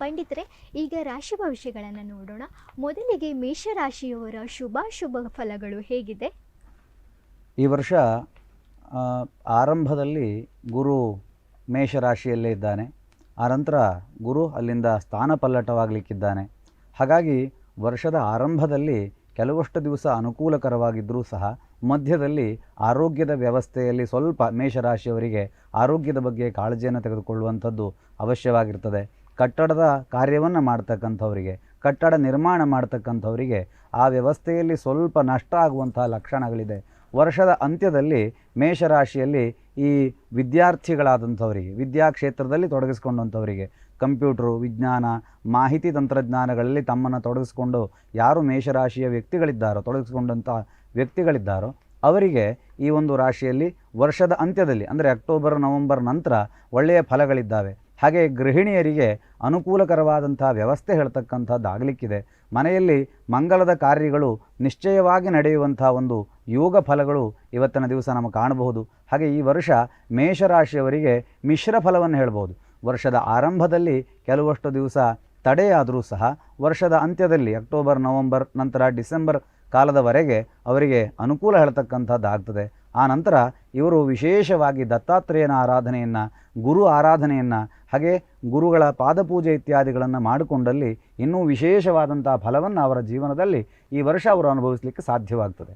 ಪಂಡಿತರೆ, ಈಗ ರಾಶಿ ಭವಿಷ್ಯಗಳನ್ನು ನೋಡೋಣ. ಮೊದಲಿಗೆ ಮೇಷರಾಶಿಯವರ ಶುಭಾಶುಭ ಫಲಗಳು ಹೇಗಿದೆ? ಈ ವರ್ಷ ಆರಂಭದಲ್ಲಿ ಗುರು ಮೇಷರಾಶಿಯಲ್ಲೇ ಇದ್ದಾನೆ. ಆನಂತರ ಗುರು ಅಲ್ಲಿಂದ ಸ್ಥಾನಪಲ್ಲಟವಾಗಲಿಕ್ಕಿದ್ದಾನೆ. ಹಾಗಾಗಿ ವರ್ಷದ ಆರಂಭದಲ್ಲಿ ಕೆಲವಷ್ಟು ದಿವಸ ಅನುಕೂಲಕರವಾಗಿದ್ದರೂ ಸಹ ಮಧ್ಯದಲ್ಲಿ ಆರೋಗ್ಯದ ವ್ಯವಸ್ಥೆಯಲ್ಲಿ ಸ್ವಲ್ಪ ಮೇಷರಾಶಿಯವರಿಗೆ ಆರೋಗ್ಯದ ಬಗ್ಗೆ ಕಾಳಜಿಯನ್ನು ತೆಗೆದುಕೊಳ್ಳುವಂಥದ್ದು ಅವಶ್ಯವಾಗಿರ್ತದೆ. ಕಟ್ಟಡದ ಕಾರ್ಯವನ್ನು ಮಾಡ್ತಕ್ಕಂಥವರಿಗೆ, ಕಟ್ಟಡ ನಿರ್ಮಾಣ ಮಾಡ್ತಕ್ಕಂಥವರಿಗೆ ಆ ವ್ಯವಸ್ಥೆಯಲ್ಲಿ ಸ್ವಲ್ಪ ನಷ್ಟ ಆಗುವಂತಹ ಲಕ್ಷಣಗಳಿದೆ. ವರ್ಷದ ಅಂತ್ಯದಲ್ಲಿ ಮೇಷರಾಶಿಯಲ್ಲಿ ಈ ವಿದ್ಯಾರ್ಥಿಗಳಾದಂಥವರಿಗೆ, ವಿದ್ಯಾಕ್ಷೇತ್ರದಲ್ಲಿ ತೊಡಗಿಸ್ಕೊಂಡಂಥವರಿಗೆ, ಕಂಪ್ಯೂಟ್ರು, ವಿಜ್ಞಾನ, ಮಾಹಿತಿ ತಂತ್ರಜ್ಞಾನಗಳಲ್ಲಿ ತಮ್ಮನ್ನು ತೊಡಗಿಸ್ಕೊಂಡು ಯಾರು ಮೇಷರಾಶಿಯ ವ್ಯಕ್ತಿಗಳಿದ್ದಾರೋ, ತೊಡಗಿಸ್ಕೊಂಡಂಥ ವ್ಯಕ್ತಿಗಳಿದ್ದಾರೋ ಅವರಿಗೆ ಈ ಒಂದು ರಾಶಿಯಲ್ಲಿ ವರ್ಷದ ಅಂತ್ಯದಲ್ಲಿ ಅಂದರೆ ಅಕ್ಟೋಬರ್, ನವಂಬರ್ ನಂತರ ಒಳ್ಳೆಯ ಫಲಗಳಿದ್ದಾವೆ. ಹಾಗೆ ಗೃಹಿಣಿಯರಿಗೆ ಅನುಕೂಲಕರವಾದಂಥ ವ್ಯವಸ್ಥೆ ಹೇಳ್ತಕ್ಕಂಥದ್ದಾಗಲಿಕ್ಕಿದೆ. ಮನೆಯಲ್ಲಿ ಮಂಗಲದ ಕಾರ್ಯಗಳು ನಿಶ್ಚಯವಾಗಿ ನಡೆಯುವಂಥ ಒಂದು ಯೋಗ ಫಲಗಳು ಇವತ್ತಿನ ದಿವಸ ನಮಗೆ ಕಾಣಬಹುದು. ಹಾಗೆ ಈ ವರ್ಷ ಮೇಷರಾಶಿಯವರಿಗೆ ಮಿಶ್ರ ಫಲವನ್ನು ಹೇಳ್ಬೋದು. ವರ್ಷದ ಆರಂಭದಲ್ಲಿ ಕೆಲವಷ್ಟು ದಿವಸ ತಡೆಯಾದರೂ ಸಹ ವರ್ಷದ ಅಂತ್ಯದಲ್ಲಿ ಅಕ್ಟೋಬರ್, ನವಂಬರ್ ನಂತರ ಡಿಸೆಂಬರ್ ಕಾಲದವರೆಗೆ ಅವರಿಗೆ ಅನುಕೂಲ ಹೇಳ್ತಕ್ಕಂಥದ್ದಾಗ್ತದೆ. ಆ ನಂತರ ಇವರು ವಿಶೇಷವಾಗಿ ದತ್ತಾತ್ರೇಯನ ಆರಾಧನೆಯನ್ನು, ಗುರು ಆರಾಧನೆಯನ್ನು, ಹಾಗೆ ಗುರುಗಳ ಪಾದಪೂಜೆ ಇತ್ಯಾದಿಗಳನ್ನು ಮಾಡಿಕೊಂಡಲ್ಲಿ ಇನ್ನೂ ವಿಶೇಷವಾದಂಥ ಫಲವನ್ನು ಅವರ ಜೀವನದಲ್ಲಿ ಈ ವರ್ಷ ಅವರು ಅನುಭವಿಸಲಿಕ್ಕೆ ಸಾಧ್ಯವಾಗ್ತದೆ.